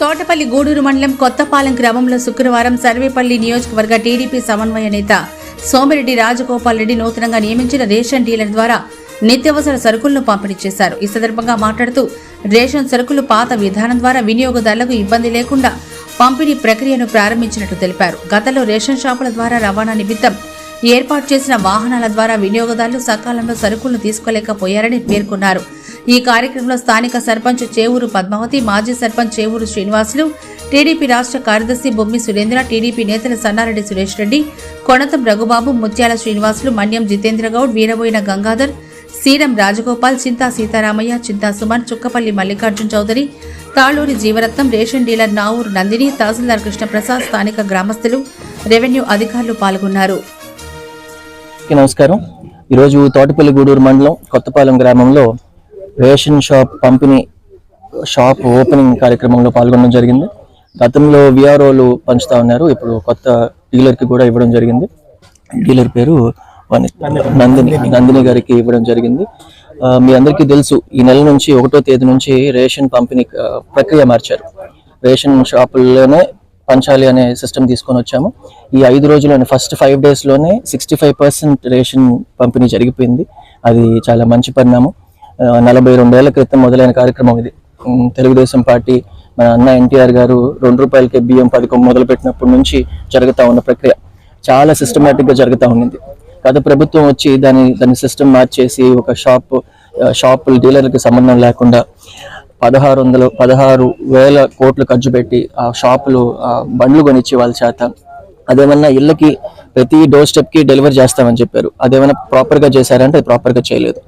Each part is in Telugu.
తోటపల్లి గూడూరు మండలం కొత్తపాలెం గ్రామంలో శుక్రవారం సర్వేపల్లి నియోజకవర్గ టీడీపీ సమన్వయ నేత సోమిరెడ్డి రాజగోపాల్ రెడ్డి నూతనంగా నియమించిన రేషన్ డీలర్ ద్వారా నిత్యావసర సరుకులను పంపిణీ చేశారు. ఈ సందర్భంగా మాట్లాడుతూ రేషన్ సరుకులు పాత విధానం ద్వారా వినియోగదారులకు ఇబ్బంది లేకుండా పంపిణీ ప్రక్రియను ప్రారంభించినట్లు తెలిపారు. గతంలో రేషన్ షాపుల ద్వారా రవాణా నిమిత్తం ఏర్పాటు చేసిన వాహనాల ద్వారా వినియోగదారులు సకాలంలో సరుకులను తీసుకోలేకపోయారని పేర్కొన్నారు. ఈ కార్యక్రమంలో స్థానిక సర్పంచ్ చేవూరు పద్మావతి, మాజీ సర్పంచ్ చేవూరు శ్రీనివాసులు, టీడీపీ రాష్ట్ర కార్యదర్శి బొమ్మి సురేంద్ర, టీడీపీ నేతలు సన్నారెడ్డి సురేష్ రెడ్డి, కొణతం రఘుబాబు, ముత్యాల శ్రీనివాసులు, మన్యం జితేంద్ర గౌడ్, వీరబోయిన గంగాధర్, సీరం రాజగోపాల్, చింతా సీతారామయ్య, చింతా సుమన్, చుక్కపల్లి మల్లికార్జున్ చౌదరి, తాళూరి జీవరత్నం, రేషన్ డీలర్ నావూరు నందిని, తహసీల్దార్ కృష్ణప్రసాద్, స్థానిక గ్రామస్తులు, రెవెన్యూ అధికారులు పాల్గొన్నారు. నమస్కారం. ఈరోజు తోటపల్లి గూడూరు మండలం కొత్తపాలెం గ్రామంలో రేషన్ షాప్ పంపిణీ షాప్ ఓపెనింగ్ కార్యక్రమంలో పాల్గొనడం జరిగింది. గతంలో విఆర్ఓలు పంచుతా ఉన్నారు, ఇప్పుడు కొత్త డీలర్కి కూడా ఇవ్వడం జరిగింది. డీలర్ పేరు నందిని గారికి ఇవ్వడం జరిగింది. మీ అందరికీ తెలుసు, ఈ నెల నుంచి 1వ తేదీ నుంచి రేషన్ పంపిణీ ప్రక్రియ మార్చారు. రేషన్ షాపుల్లోనే పంచాలి అనే సిస్టమ్ తీసుకొని వచ్చాము. ఈ 5 రోజుల్లోనే ఫస్ట్ 5 డేస్లోనే 65% రేషన్ పంపిణీ జరిగిపోయింది. అది చాలా మంచి పరిణామం. 42 ఏళ్ల క్రితం మొదలైన కార్యక్రమం ఇది. తెలుగుదేశం పార్టీ మన అన్న ఎన్టీఆర్ గారు 2 రూపాయలకే బియ్యం పథకం మొదలుపెట్టినప్పటి నుంచి జరుగుతూ ఉన్న ప్రక్రియ చాలా సిస్టమేటిక్గా జరుగుతూ ఉన్నది. గత ప్రభుత్వం వచ్చి దాని సిస్టమ్ మార్చేసి ఒక షాప్ డీలర్కి సంబంధం లేకుండా 16,000 కోట్లు ఖర్చు పెట్టి ఆ షాపులు బండ్లు కొనిచ్చి వాళ్ళ చేత అదేమన్నా ఇళ్ళకి ప్రతి డోర్ స్టెప్కి డెలివరీ చేస్తామని చెప్పారు. అదేమైనా ప్రాపర్గా చేశారంటే అది ప్రాపర్గా చేయలేదు.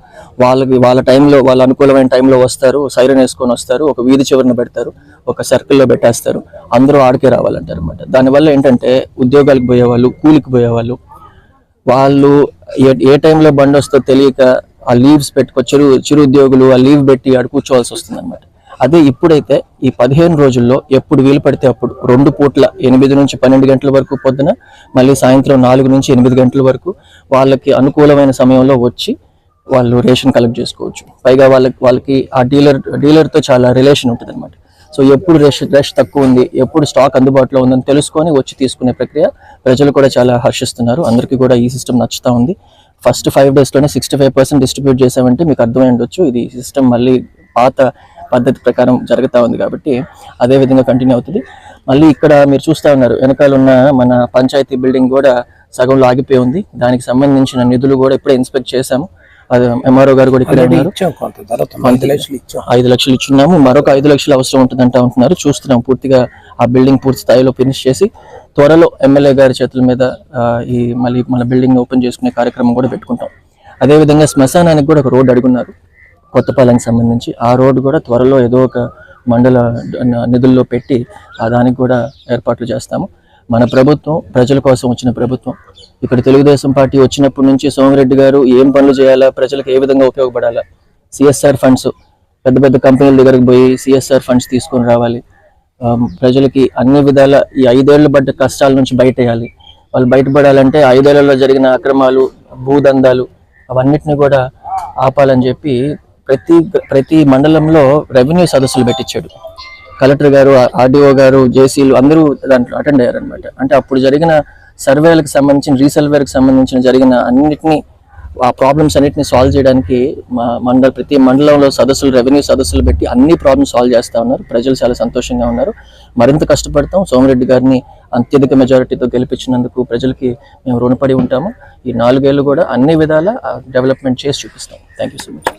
వాళ్ళ టైంలో, వాళ్ళ అనుకూలమైన టైంలో వస్తారు, సైరన్ వేసుకొని వస్తారు, ఒక వీధి చివరిన పెడతారు, ఒక సర్కిల్లో పెట్టేస్తారు, అందరూ ఆడికే రావాలంటారు అనమాట. దానివల్ల ఏంటంటే ఉద్యోగాలకు పోయేవాళ్ళు, కూలికి పోయేవాళ్ళు, వాళ్ళు ఏ టైంలో బండి వస్తుందో తెలియక ఆ లీవ్స్ చిరు ఉద్యోగులు ఆ లీవ్ పెట్టి ఆడ కూర్చోవాల్సి వస్తుంది అనమాట. అదే ఇప్పుడైతే ఈ 15 రోజుల్లో ఎప్పుడు వీలు పడితే అప్పుడు 2 పూట్ల 8 నుంచి 12 గంటల వరకు పొద్దున, మళ్ళీ సాయంత్రం 4 నుంచి 8 గంటల వరకు వాళ్ళకి అనుకూలమైన సమయంలో వచ్చి వాళ్ళు రేషన్ కలెక్ట్ చేసుకోవచ్చు. పైగా వాళ్ళకి ఆ డీలర్తో చాలా రిలేషన్ ఉంటుంది అనమాట. సో ఎప్పుడు రష్ తక్కువ ఉంది, ఎప్పుడు స్టాక్ అందుబాటులో ఉందని తెలుసుకొని వచ్చి తీసుకునే ప్రక్రియ ప్రజలు కూడా చాలా హర్షిస్తున్నారు. అందరికీ కూడా ఈ సిస్టమ్ నచ్చుతూ ఉంది. ఫస్ట్ 5 డేస్లోనే 65% డిస్ట్రిబ్యూట్ చేసామంటే మీకు అర్థమై ఉండొచ్చు, ఇది సిస్టమ్ మళ్ళీ పాత పద్ధతి ప్రకారం జరుగుతూ ఉంది కాబట్టి అదే విధంగా కంటిన్యూ అవుతుంది. మళ్ళీ ఇక్కడ మీరు చూస్తూ ఉన్నారు, వెనకాల ఉన్న మన పంచాయతీ బిల్డింగ్ కూడా సగంలో ఆగిపోయి ఉంది. దానికి సంబంధించిన నిధులు కూడా ఇప్పుడే ఇన్స్పెక్ట్ చేశాము. ఎంఆర్ఓ గారు కూడా ఇక్కడ ఉన్నారు. 5 లక్షలు ఇచ్చున్నాము, మరొక 5 లక్షలు అవసరం ఉంటున్నారు. చూస్తున్నాం పూర్తిగా ఆ బిల్డింగ్ పూర్తి స్థాయిలో ఫినిష్ చేసి త్వరలో ఎమ్మెల్యే గారి చేతుల మీద మళ్ళీ మన బిల్డింగ్ ఓపెన్ చేసుకునే కార్యక్రమం కూడా పెట్టుకుంటాం. అదేవిధంగా శ్మశానానికి కూడా ఒక రోడ్డు అడుగున్నారు కొత్తపాలెంకి సంబంధించి. ఆ రోడ్డు కూడా త్వరలో ఏదో ఒక మండల నిధుల్లో పెట్టి దానికి కూడా ఏర్పాట్లు చేస్తాము. మన ప్రభుత్వం ప్రజల కోసం వచ్చిన ప్రభుత్వం. ఇక్కడ తెలుగుదేశం పార్టీ వచ్చినప్పటి నుంచి సోమిరెడ్డి గారు ఏం పనులు చేయాలా, ప్రజలకు ఏ విధంగా ఉపయోగపడాలా, సిఎస్ఆర్ ఫండ్స్ పెద్ద కంపెనీల దగ్గరికి పోయి సిఎస్ఆర్ ఫండ్స్ తీసుకొని రావాలి, ప్రజలకి అన్ని విధాల ఈ 5 ఏళ్ళు పడ్డ కష్టాల నుంచి బయటేయాలి. వాళ్ళు బయటపడాలంటే 5 ఏళ్లలో జరిగిన అక్రమాలు, భూదందాలు అవన్నిటిని కూడా ఆపాలని చెప్పి ప్రతి మండలంలో రెవెన్యూ సదస్సులు పెట్టించాడు. కలెక్టర్ గారు, ఆర్డీఓ గారు, జేసీలు అందరూ దాంట్లో అటెండ్ అయ్యారనమాట. అంటే అప్పుడు జరిగిన సర్వేలకు సంబంధించిన, రీసర్వేలకు సంబంధించిన జరిగిన ఆ ప్రాబ్లమ్స్ అన్నింటినీ సాల్వ్ చేయడానికి ప్రతి మండలంలో రెవెన్యూ సదస్సులు పెట్టి అన్ని ప్రాబ్లమ్స్ సాల్వ్ చేస్తూ ఉన్నారు. ప్రజలు చాలా సంతోషంగా ఉన్నారు. మరింత కష్టపడతాం. సోమిరెడ్డి గారిని అత్యధిక మెజారిటీతో గెలిపించినందుకు ప్రజలకి మేము రుణపడి ఉంటాము. ఈ 4 ఏళ్ళు కూడా అన్ని విధాల డెవలప్మెంట్ చేసి చూపిస్తాం. Thank you so much.